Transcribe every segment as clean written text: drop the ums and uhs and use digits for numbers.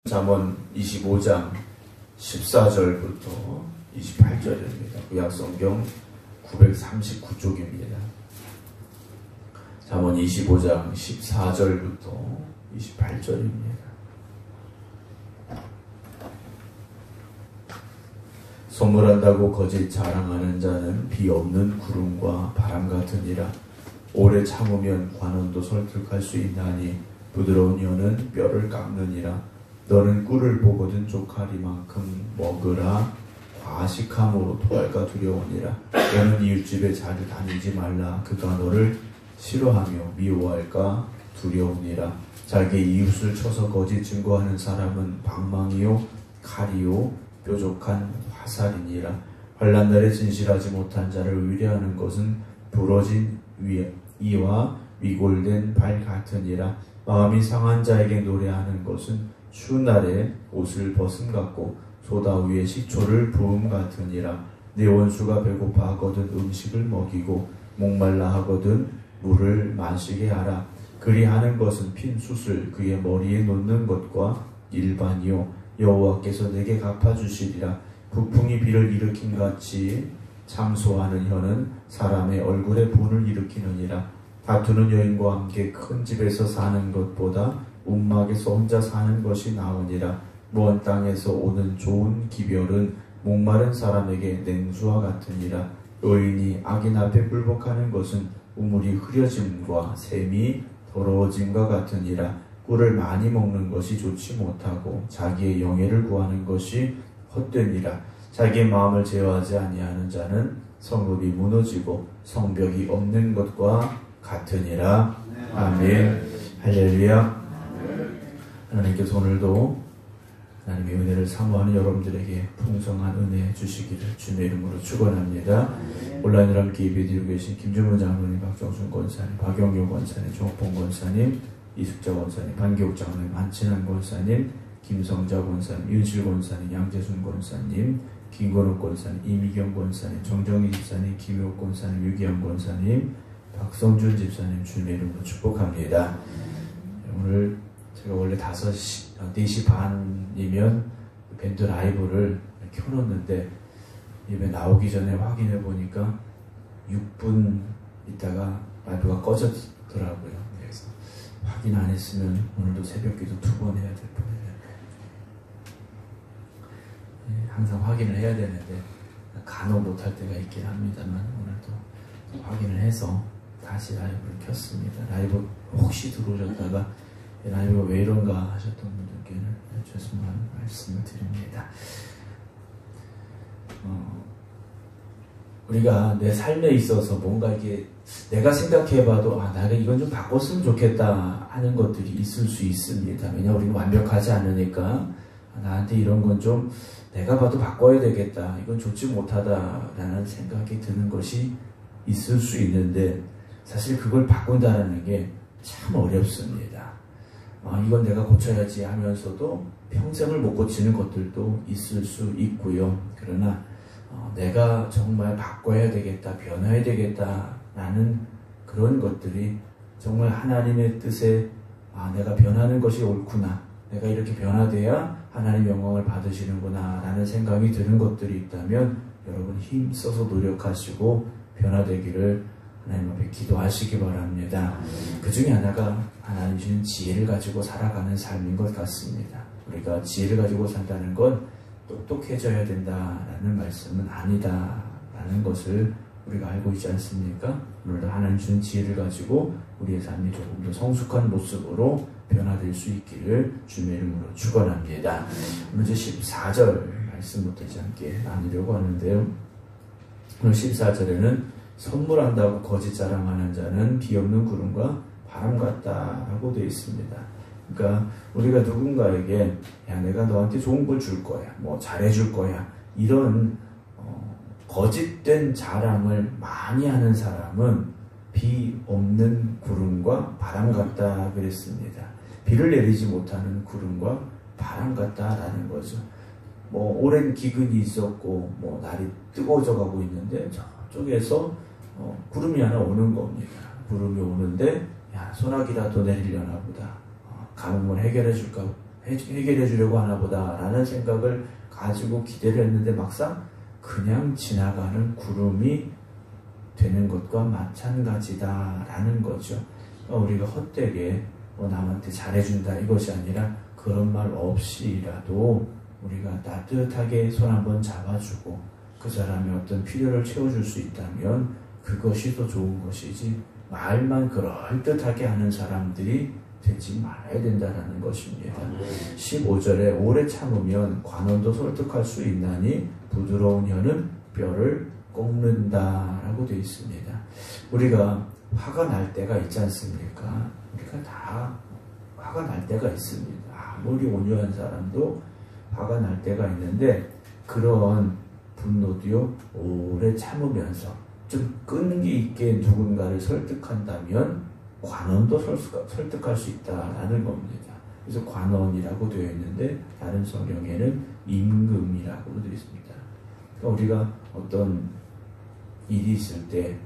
잠언 25장 14절부터 28절입니다. 구약성경 939쪽입니다. 잠언 25장 14절부터 28절입니다. 선물한다고 거짓 자랑하는 자는 비 없는 구름과 바람 같으니라. 오래 참으면 관원도 설득할 수 있나니 부드러운 혀는 뼈를 깎느니라. 너는 꿀을 보거든 쪽하리만큼 먹으라. 과식함으로 토할까 두려우니라. 너는 이웃집에 자주 다니지 말라. 그가 너를 싫어하며 미워할까 두려우니라. 자기 이웃을 쳐서 거짓 증거하는 사람은 방망이요 칼이요 뾰족한 화살이니라. 환난 날에 진실하지 못한 자를 의뢰하는 것은 부러진 이와 위골된 발 같으니라. 마음이 상한 자에게 노래하는 것은 추운 날에 옷을 벗음 같고 소다 위에 식초를 부음 같으니라. 내 원수가 배고파 하거든 음식을 먹이고 목말라 하거든 물을 마시게 하라. 그리 하는 것은 핀 숯을 그의 머리에 놓는 것과 일반이요 여호와께서 내게 갚아주시리라. 북풍이 비를 일으킨 같이 참소하는 혀는 사람의 얼굴에 분을 일으키느니라. 다투는 여인과 함께 큰 집에서 사는 것보다 움막에서 혼자 사는 것이 나으니라. 먼 땅에서 오는 좋은 기별은 목마른 사람에게 냉수와 같으니라. 의인이 악인 앞에 굴복하는 것은 우물이 흐려짐과 샘이 더러워짐과 같으니라. 꿀을 많이 먹는 것이 좋지 못하고 자기의 영예를 구하는 것이 헛되니라. 자기의 마음을 제어하지 아니하는 자는 성읍이 무너지고 성벽이 없는 것과 같으니라. 아멘. 할렐루야. 하나님께서 오늘도 하나님의 은혜를 사모하는 여러분들에게 풍성한 은혜 주시기를 주님의 이름으로 축원합니다. 온라인으로 함께 예배드리고 계신 김준문 장로님, 박정순 권사님, 박영경 권사님, 종옥봉 권사님, 이숙자 권사님, 반기옥 장로님, 한친환 권사님, 김성자 권사님, 윤실 권사님, 양재순 권사님, 김건욱 권사님, 이미경 권사님, 정정희 집사님, 김효옥 권사님, 유기영 권사님, 박성준 집사님 주님의 이름으로 축복합니다. 오늘 제가 원래 4시 반이면 밴드 라이브를 켜놓는데 예배 나오기 전에 확인해 보니까 6분 있다가 라이브가 꺼졌더라고요. 그래서 확인 안 했으면 오늘도 새벽기도 2번 해야 될 뻔해요. 항상 확인을 해야 되는데 간혹 못할 때가 있긴 합니다만 오늘도 확인을 해서 다시 라이브를 켰습니다. 라이브 혹시 들어오셨다가 라이브가 왜 이런가 하셨던 분들께는 죄송한 말씀을 드립니다. 우리가 내 삶에 있어서 뭔가 이게 내가 생각해봐도 나가 이건 좀 바꿨으면 좋겠다 하는 것들이 있을 수 있습니다. 왜냐하면 우리는 완벽하지 않으니까 나한테 이런 건 좀 내가 봐도 바꿔야 되겠다, 이건 좋지 못하다라는 생각이 드는 것이 있을 수 있는데 사실 그걸 바꾼다는 게 참 어렵습니다. 이건 내가 고쳐야지 하면서도 평생을 못 고치는 것들도 있을 수 있고요. 그러나 내가 정말 바꿔야 되겠다, 변해야 되겠다라는 그런 것들이 정말 하나님의 뜻에 내가 변하는 것이 옳구나, 내가 이렇게 변화돼야 하나님 영광을 받으시는구나 라는 생각이 드는 것들이 있다면 여러분 힘써서 노력하시고 변화되기를 하나님 앞에 기도하시기 바랍니다. 그 중에 하나가 하나님 주신 지혜를 가지고 살아가는 삶인 것 같습니다. 우리가 지혜를 가지고 산다는 건 똑똑해져야 된다라는 말씀은 아니다라는 것을 우리가 알고 있지 않습니까? 오늘도 하나님 주신 지혜를 가지고 우리의 삶이 조금 더 성숙한 모습으로 변화될 수 있기를 주님의 이름으로 축원합니다. 오늘 14절 말씀부터 이제 함께 나누려고 하는데요. 오늘 14절에는 선물한다고 거짓 자랑하는 자는 비 없는 구름과 바람 같다라고 되어 있습니다. 그러니까 우리가 누군가에게 내가 너한테 좋은 걸 줄 거야, 뭐 잘해줄 거야, 이런 거짓된 자랑을 많이 하는 사람은 비 없는 구름과 바람 같다 그랬습니다. 비를 내리지 못하는 구름과 바람 같다라는 거죠. 뭐 오랜 기근이 있었고 뭐 날이 뜨거워져 가고 있는데 저쪽에서 구름이 하나 오는 겁니다. 구름이 오는데 소나기라도 내리려나 보다, 가뭄을 해결해 주려고 하나 보다라는 생각을 가지고 기대를 했는데 막상 그냥 지나가는 구름이 되는 것과 마찬가지다라는 거죠. 우리가 헛되게 남한테 잘해준다 이것이 아니라 그런 말 없이라도 우리가 따뜻하게 손 한번 잡아주고 그 사람의 어떤 필요를 채워줄 수 있다면 그것이 더 좋은 것이지 말만 그럴듯하게 하는 사람들이 되지 말아야 된다는 것입니다. 15절에 오래 참으면 관원도 설득할 수 있나니 부드러운 혀는 뼈를 꺾는다라고 되어 있습니다. 우리가 화가 날 때가 있지 않습니까? 우리가 다 화가 날 때가 있습니다. 아무리 온유한 사람도 화가 날 때가 있는데 그런 분노도요 오래 참으면서 좀 끈기 있게 누군가를 설득한다면 관원도 설득할 수 있다라는 겁니다. 그래서 관원이라고 되어 있는데 다른 성경에는 임금이라고 되어 있습니다. 그러니까 우리가 어떤 일이 있을 때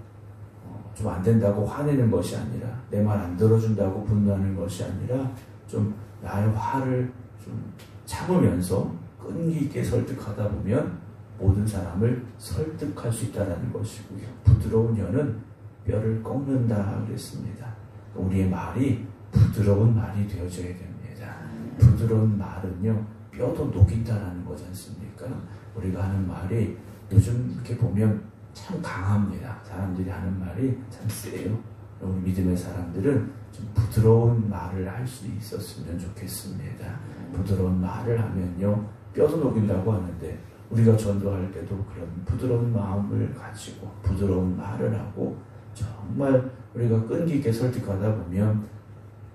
좀 안 된다고 화내는 것이 아니라 내 말 안 들어준다고 분노하는 것이 아니라 좀 나의 화를 좀 참으면서 끈기 있게 설득하다 보면 모든 사람을 설득할 수 있다는 것이고요. 부드러운 혀는 뼈를 꺾는다 그랬습니다. 우리의 말이 부드러운 말이 되어져야 됩니다. 부드러운 말은요 뼈도 녹인다라는 거지 않습니까? 우리가 하는 말이 요즘 이렇게 보면 참 강합니다. 사람들이 하는 말이 참 세요. 우리 믿음의 사람들은 좀 부드러운 말을 할 수 있었으면 좋겠습니다. 부드러운 말을 하면요 뼈도 녹인다고 하는데 우리가 전도할 때도 그런 부드러운 마음을 가지고 부드러운 말을 하고 정말 우리가 끈기 있게 설득하다 보면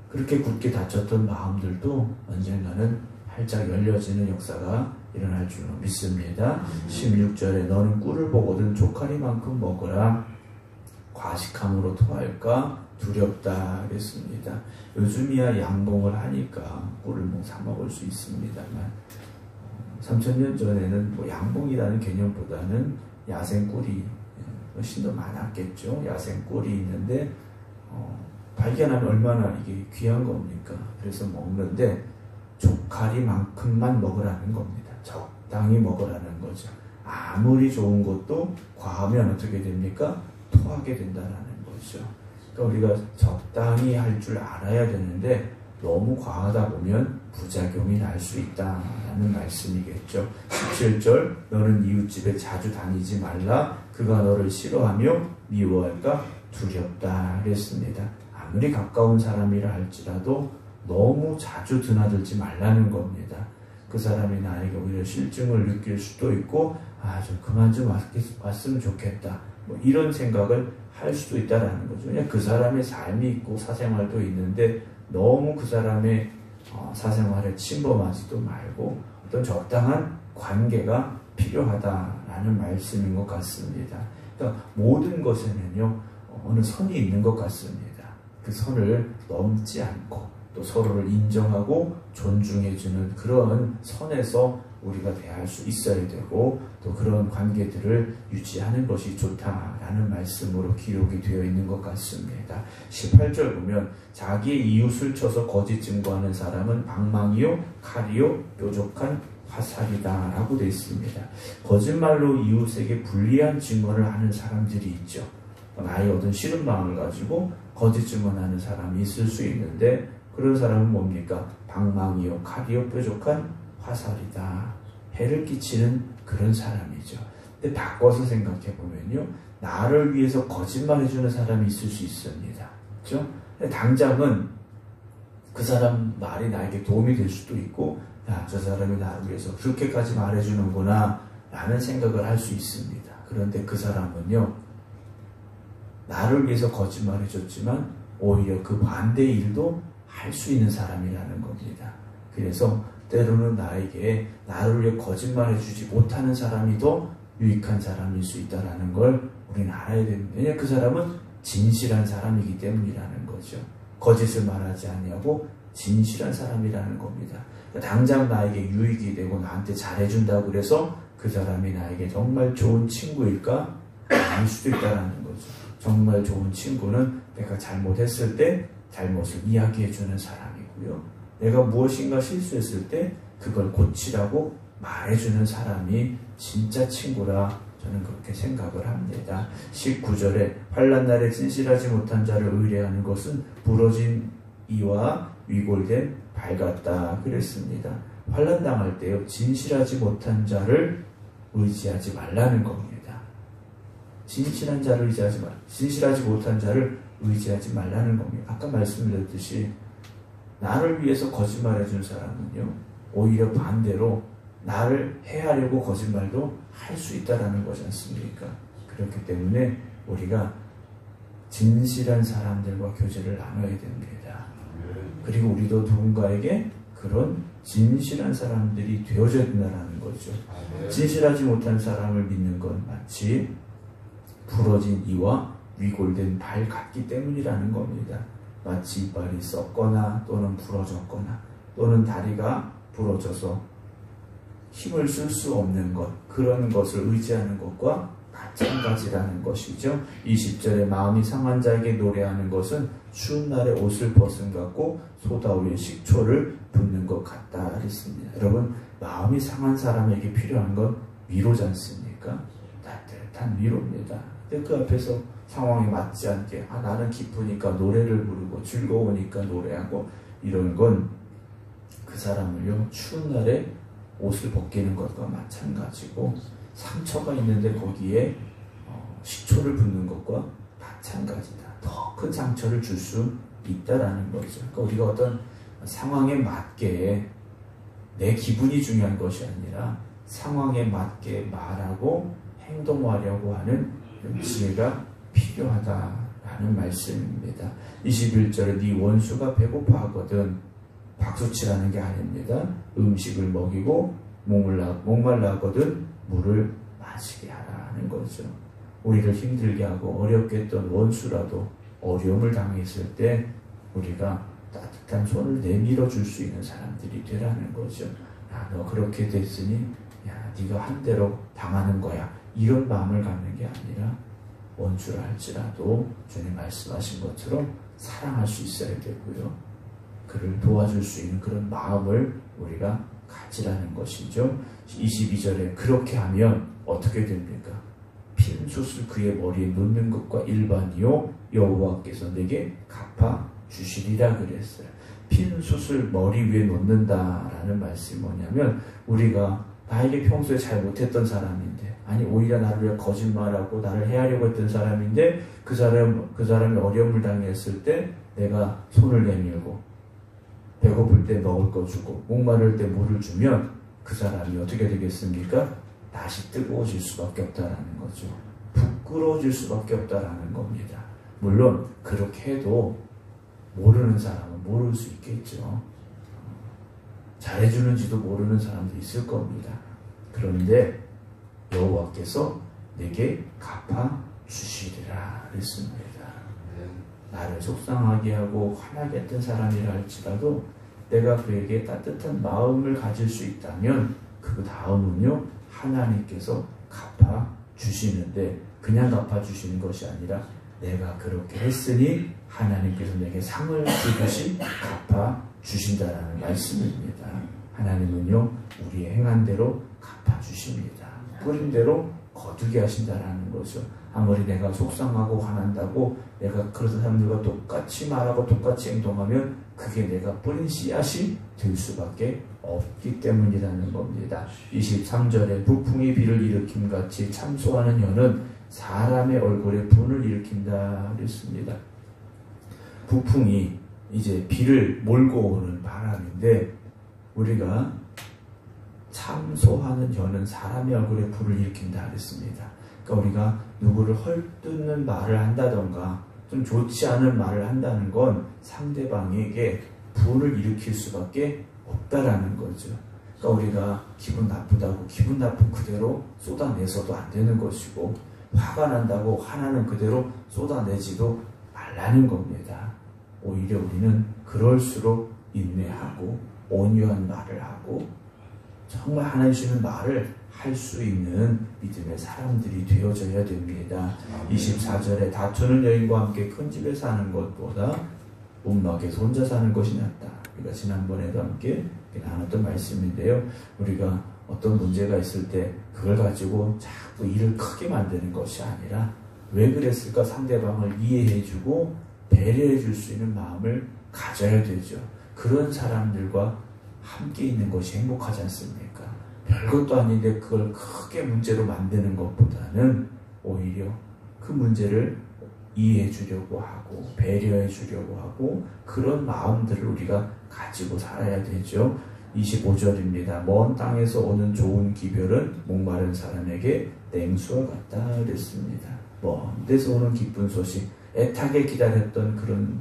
그렇게 굳게 닫혔던 마음들도 언젠가는 활짝 열려지는 역사가 일어날 줄 믿습니다. 16절에 너는 꿀을 보거든 조카리만큼 먹으라 과식함으로 토할까 두렵다 그랬습니다. 요즘이야 양봉을 하니까 꿀을 사 먹을 수 있습니다만 3000년 전에는 양봉이라는 개념보다는 야생 꿀이 훨씬 더 많았겠죠. 야생 꿀이 있는데 발견하면 얼마나 이게 귀한 겁니까? 그래서 먹는데 조카리만큼만 먹으라는 겁니다. 적당히 먹으라는 거죠. 아무리 좋은 것도 과하면 어떻게 됩니까? 토하게 된다는 거죠. 그러니까 우리가 적당히 할 줄 알아야 되는데 너무 과하다 보면 부작용이 날 수 있다라는 말씀이겠죠. 17절 너는 이웃집에 자주 다니지 말라 그가 너를 싫어하며 미워할까 두렵다 그랬습니다. 아무리 가까운 사람이라 할지라도 너무 자주 드나들지 말라는 겁니다. 그 사람이 나에게 오히려 실증을 느낄 수도 있고 좀 그만 좀 왔으면 좋겠다 이런 생각을 할 수도 있다라는 거죠. 그냥 그 사람의 삶이 있고 사생활도 있는데 너무 그 사람의 사생활에 침범하지도 말고 어떤 적당한 관계가 필요하다라는 말씀인 것 같습니다. 그러니까 모든 것에는요 어느 선이 있는 것 같습니다. 그 선을 넘지 않고 또 서로를 인정하고 존중해주는 그런 선에서 우리가 대할 수 있어야 되고 또 그런 관계들을 유지하는 것이 좋다라는 말씀으로 기록이 되어 있는 것 같습니다. 18절 보면 자기의 이웃을 쳐서 거짓 증거하는 사람은 방망이요 칼이요 뾰족한 화살이다 라고 되어 있습니다. 거짓말로 이웃에게 불리한 증언을 하는 사람들이 있죠. 나의 어떤 싫은 마음을 가지고 거짓 증언하는 사람이 있을 수 있는데 그런 사람은 뭡니까? 방망이요 칼이요 뾰족한 화살이다. 해를 끼치는 그런 사람이죠. 근데 바꿔서 생각해 보면요. 나를 위해서 거짓말 해주는 사람이 있을 수 있습니다. 그렇죠? 당장은 그 사람 말이 나에게 도움이 될 수도 있고 저 사람이 나를 위해서 그렇게까지 말해주는구나 라는 생각을 할 수 있습니다. 그런데 그 사람은요. 나를 위해서 거짓말 해줬지만 오히려 그 반대의 일도 할 수 있는 사람이라는 겁니다. 그래서 때로는 나에게 나를 위해 거짓말 해주지 못하는 사람이 더 유익한 사람일 수 있다는 걸 우리는 알아야 됩니다. 왜냐하면 그 사람은 진실한 사람이기 때문이라는 거죠. 거짓을 말하지 아니하고 진실한 사람이라는 겁니다. 당장 나에게 유익이 되고 나한테 잘해준다고 그래서 그 사람이 나에게 정말 좋은 친구일까? 아닐 수도 있다는 거죠. 정말 좋은 친구는 내가 잘못했을 때 잘못을 이야기해주는 사람이고요. 내가 무엇인가 실수했을 때 그걸 고치라고 말해주는 사람이 진짜 친구라 저는 그렇게 생각을 합니다. 19절에 환난 날에 진실하지 못한 자를 의뢰하는 것은 부러진 이와 위골된 발 같다 그랬습니다. 환난 당할 때요, 진실하지 못한 자를 의지하지 말라는 겁니다. 진실하지 못한 자를 의지하지 말라는 겁니다. 아까 말씀드렸듯이 나를 위해서 거짓말해 준 사람은요, 오히려 반대로 나를 해하려고 거짓말도 할 수 있다라는 거지 않습니까? 그렇기 때문에 우리가 진실한 사람들과 교제를 나눠야 됩니다. 그리고 우리도 누군가에게 그런 진실한 사람들이 되어줘야 된다는 거죠. 진실하지 못한 사람을 믿는 건 마치 부러진 이와 위골된 발 같기 때문이라는 겁니다. 마치 이빨이 썩거나 또는 부러졌거나 또는 다리가 부러져서 힘을 쓸 수 없는 것, 그런 것을 의지하는 것과 마찬가지라는 것이죠. 20절에 마음이 상한 자에게 노래하는 것은 추운 날에 옷을 벗은 것 같고 소다 위에 식초를 붓는 것 같다 그랬습니다. 여러분, 마음이 상한 사람에게 필요한 건 위로지 않습니까? 따뜻한 위로입니다. 근데 그 앞에서 상황에 맞지 않게 나는 기쁘니까 노래를 부르고 즐거우니까 노래하고 이런 건 그 사람을요, 추운 날에 옷을 벗기는 것과 마찬가지고 상처가 있는데 거기에 식초를 붓는 것과 마찬가지다. 더 큰 상처를 줄 수 있다라는 거죠. 그러니까 우리가 어떤 상황에 맞게 내 기분이 중요한 것이 아니라 상황에 맞게 말하고 행동하려고 하는 지혜가 필요하다라는 말씀입니다. 21절에 네 원수가 배고파 하거든 박수치라는 게 아닙니다. 음식을 먹이고 목말라 하거든 물을 마시게 하라는 거죠. 우리를 힘들게 하고 어렵게 했던 원수라도 어려움을 당했을 때 우리가 따뜻한 손을 내밀어 줄 수 있는 사람들이 되라는 거죠. 너 그렇게 됐으니 네가 한 대로 당하는 거야. 이런 마음을 갖는 게 아니라 원수를 할지라도 주님 말씀하신 것처럼 사랑할 수 있어야 되고요. 그를 도와줄 수 있는 그런 마음을 우리가 가지라는 것이죠. 22절에 그렇게 하면 어떻게 됩니까? 핀 숯을 그의 머리에 놓는 것과 일반이요 여호와께서 내게 갚아 주시리라 그랬어요. 핀 숯을 머리 위에 놓는다라는 말씀이 뭐냐면 우리가 나에게 평소에 잘 못했던 사람인데 오히려 나를 위해 거짓말하고 나를 해하려고 했던 사람인데 그 사람이 어려움을 당했을 때 내가 손을 내밀고 배고플 때 먹을 거 주고 목마를 때 물을 주면 그 사람이 어떻게 되겠습니까? 다시 뜨거워질 수밖에 없다라는 거죠. 부끄러워질 수밖에 없다라는 겁니다. 물론 그렇게 해도 모르는 사람은 모를 수 있겠죠. 잘해주는지도 모르는 사람도 있을 겁니다. 그런데 여호와께서 내게 갚아 주시리라 그랬습니다. 나를 속상하게 하고 화나게 했던 사람이라 할지라도 내가 그에게 따뜻한 마음을 가질 수 있다면 그 다음은요, 하나님께서 갚아 주시는데 그냥 갚아 주시는 것이 아니라 내가 그렇게 했으니 하나님께서 내게 상을 주듯이 갚아 주신다라는 말씀입니다. 하나님은요, 우리의 행한 대로 갚아 주십니다. 뿌린 대로 거두게 하신다라는 거죠. 아무리 내가 속상하고 화난다고 내가 그런 사람들과 똑같이 말하고 똑같이 행동하면 그게 내가 뿌린 씨앗이 될 수밖에 없기 때문이라는 겁니다. 23절에 북풍이 비를 일으킴같이 참소하는 혀는 사람의 얼굴에 분을 일으킨다 그랬습니다. 북풍이 이제 비를 몰고 오는 바람인데 우리가 참소하는 혀는 사람의 얼굴에 불을 일으킨다 그랬습니다. 그러니까 우리가 누구를 헐뜯는 말을 한다던가 좀 좋지 않은 말을 한다는 건 상대방에게 분을 일으킬 수밖에 없다라는 거죠. 그러니까 우리가 기분 나쁘다고 기분 나쁜 그대로 쏟아내서도 안 되는 것이고 화가 난다고 화나는 그대로 쏟아내지도 말라는 겁니다. 오히려 우리는 그럴수록 인내하고 온유한 말을 하고 정말 하나님 주시는 말을 할 수 있는 믿음의 사람들이 되어져야 됩니다. 24절에 다투는 여인과 함께 큰 집에 사는 것보다 움막에서 혼자 사는 것이 낫다. 우리가 지난번에도 함께 나눴던 말씀인데요. 우리가 어떤 문제가 있을 때 그걸 가지고 자꾸 일을 크게 만드는 것이 아니라 왜 그랬을까 상대방을 이해해주고 배려해줄 수 있는 마음을 가져야 되죠. 그런 사람들과 함께 있는 것이 행복하지 않습니까? 별것도 아닌데 그걸 크게 문제로 만드는 것보다는 오히려 그 문제를 이해해 주려고 하고 배려해 주려고 하고 그런 마음들을 우리가 가지고 살아야 되죠. 25절입니다. 먼 땅에서 오는 좋은 기별은 목마른 사람에게 냉수와 같다 그랬습니다. 먼 데서 오는 기쁜 소식, 애타게 기다렸던 그런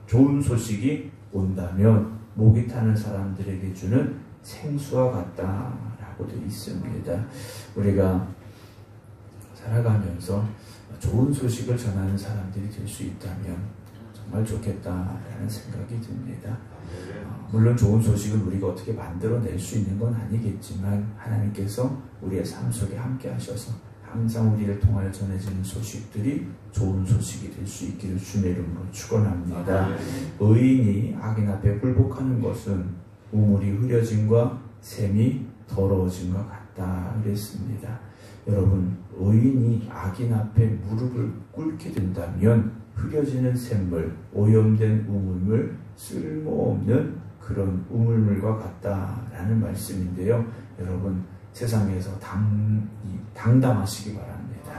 좋은 소식이 온다면 목이 타는 사람들에게 주는 생수와 같다라고 되어 있습니다. 우리가 살아가면서 좋은 소식을 전하는 사람들이 될 수 있다면 정말 좋겠다라는 생각이 듭니다. 물론 좋은 소식을 우리가 어떻게 만들어낼 수 있는 건 아니겠지만 하나님께서 우리의 삶 속에 함께 하셔서 항상 우리를 통하여 전해지는 소식들이 좋은 소식이 될 수 있기를 주의 이름으로 축원합니다. 의인이 악인 앞에 굴복하는 것은 우물이 흐려짐과 샘이 더러워짐과 같다 그랬습니다. 여러분, 의인이 악인 앞에 무릎을 꿇게 된다면 흐려지는 샘물, 오염된 우물물, 쓸모없는 그런 우물물과 같다라는 말씀인데요. 여러분, 세상에서 당당하시기 바랍니다.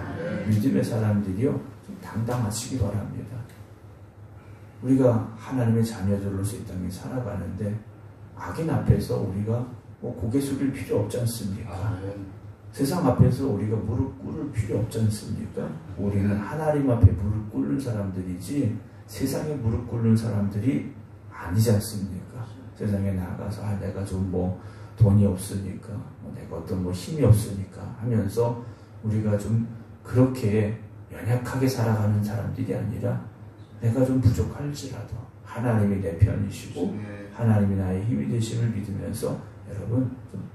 믿음의 사람들이요, 좀 당당하시기 바랍니다. 우리가 하나님의 자녀들로서 이 땅에 살아가는데 악인 앞에서 우리가 고개 숙일 필요 없지 않습니까? 세상 앞에서 우리가 무릎 꿇을 필요 없지 않습니까? 우리는 하나님 앞에 무릎 꿇는 사람들이지 세상에 무릎 꿇는 사람들이 아니지 않습니까? 세상에 나가서 내가 좀 돈이 없으니까 내가 어떤 힘이 없으니까 하면서 우리가 좀 그렇게 연약하게 살아가는 사람들이 아니라 내가 좀 부족할지라도 하나님이 내 편이시고 하나님이 나의 힘이 되심을 믿으면서 여러분 좀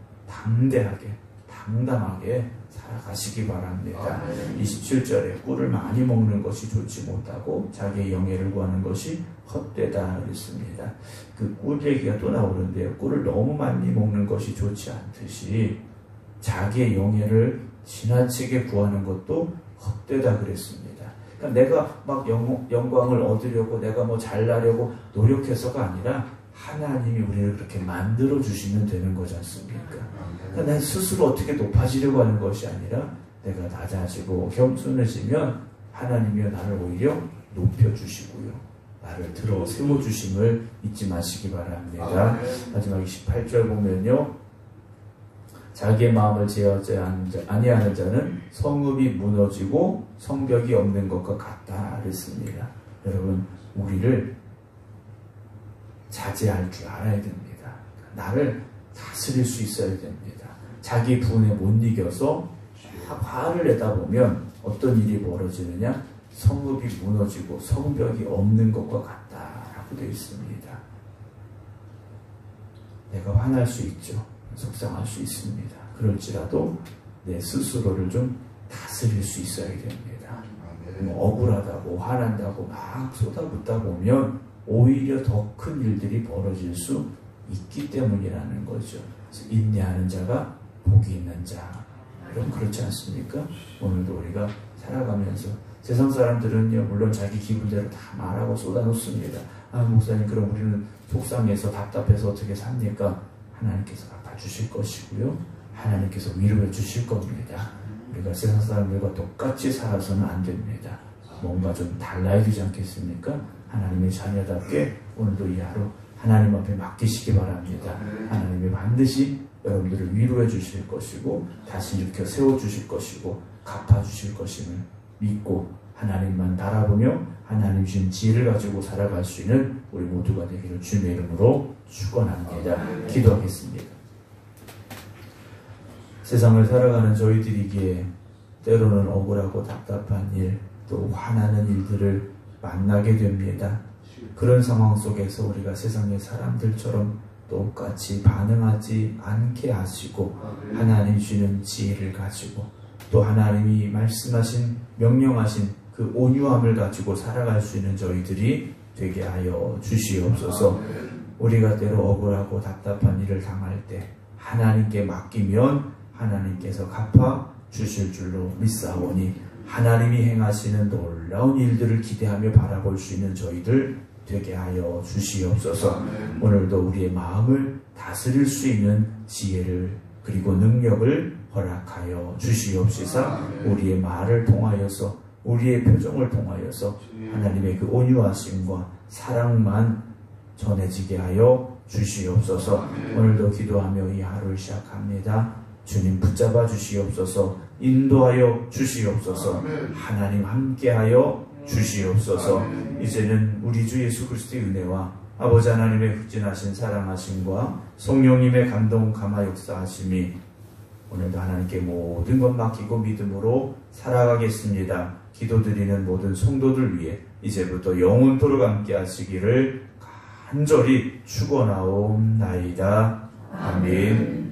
당당하게 살아가시기 바랍니다. 27절에 꿀을 많이 먹는 것이 좋지 못하고 자기의 영예를 구하는 것이 헛되다 그랬습니다. 그 꿀 얘기가 또 나오는데요. 꿀을 너무 많이 먹는 것이 좋지 않듯이 자기의 영예를 지나치게 구하는 것도 헛되다 그랬습니다. 그러니까 내가 막 영광을 얻으려고 내가 잘나려고 노력해서가 아니라 하나님이 우리를 그렇게 만들어 주시면 되는 거지 않습니까? 그러니까 내 스스로 어떻게 높아지려고 하는 것이 아니라 내가 낮아지고 겸손해지면 하나님이 나를 오히려 높여주시고요. 나를 들어 세워주심을 잊지 마시기 바랍니다. 마지막 28절 보면요. 자기의 마음을 제어하지 아니하는 자는 성읍이 무너지고 성벽이 없는 것과 같다 그랬습니다. 여러분, 우리를 자제할 줄 알아야 됩니다. 나를 다스릴 수 있어야 됩니다. 자기 분에 못 이겨서 화를 내다 보면 어떤 일이 벌어지느냐? 성읍이 무너지고 성벽이 없는 것과 같다라고 되어 있습니다. 내가 화날 수 있죠. 속상할 수 있습니다. 그럴지라도 내 스스로를 좀 다스릴 수 있어야 됩니다. 억울하다고 화난다고 막 쏟아붓다 보면 오히려 더 큰 일들이 벌어질 수 있기 때문이라는 거죠. 그래서 인내하는 자가 복이 있는 자. 여러분 그렇지 않습니까? 오늘도 우리가 살아가면서 세상 사람들은요, 물론 자기 기분대로 다 말하고 쏟아놓습니다. 목사님, 그럼 우리는 속상해서 답답해서 어떻게 삽니까? 하나님께서 갚아주실 것이고요. 하나님께서 위로해 주실 겁니다. 우리가 세상 사람들과 똑같이 살아서는 안 됩니다. 뭔가 좀 달라야 되지 않겠습니까? 하나님의 자녀답게 오늘도 이 하루 하나님 앞에 맡기시기 바랍니다. 하나님이 반드시 여러분들을 위로해 주실 것이고 다시 일으켜 세워주실 것이고 갚아주실 것임을 믿고 하나님만 바라보며 하나님 주신 지혜를 가지고 살아갈 수 있는 우리 모두가 되기를 주님의 이름으로 축원합니다. 기도하겠습니다. 세상을 살아가는 저희들이기에 때로는 억울하고 답답한 일, 또 화나는 일들을 만나게 됩니다. 그런 상황 속에서 우리가 세상의 사람들처럼 똑같이 반응하지 않게 하시고 하나님 주시는 지혜를 가지고 또 하나님이 말씀하신 명령하신 그 온유함을 가지고 살아갈 수 있는 저희들이 되게 하여 주시옵소서. 우리가 때로 억울하고 답답한 일을 당할 때 하나님께 맡기면 하나님께서 갚아 주실 줄로 믿사오니 하나님이 행하시는 놀라운 일들을 기대하며 바라볼 수 있는 저희들 되게 하여 주시옵소서. 오늘도 우리의 마음을 다스릴 수 있는 지혜를 그리고 능력을 허락하여 주시옵시사. 우리의 말을 통하여서 우리의 표정을 통하여서 하나님의 그 온유하심과 사랑만 전해지게 하여 주시옵소서. 오늘도 기도하며 이 하루를 시작합니다. 주님 붙잡아 주시옵소서. 인도하여 주시옵소서. 하나님 함께하여 주시옵소서. 이제는 우리 주 예수 그리스도의 은혜와 아버지 하나님의 흑진하신 사랑하심과 성령님의 감동 감화 역사하심이 오늘도 하나님께 모든 것 맡기고 믿음으로 살아가겠습니다. 기도드리는 모든 성도들 위해 이제부터 영원토록 함께 하시기를 간절히 축원하옵나이다. 아멘.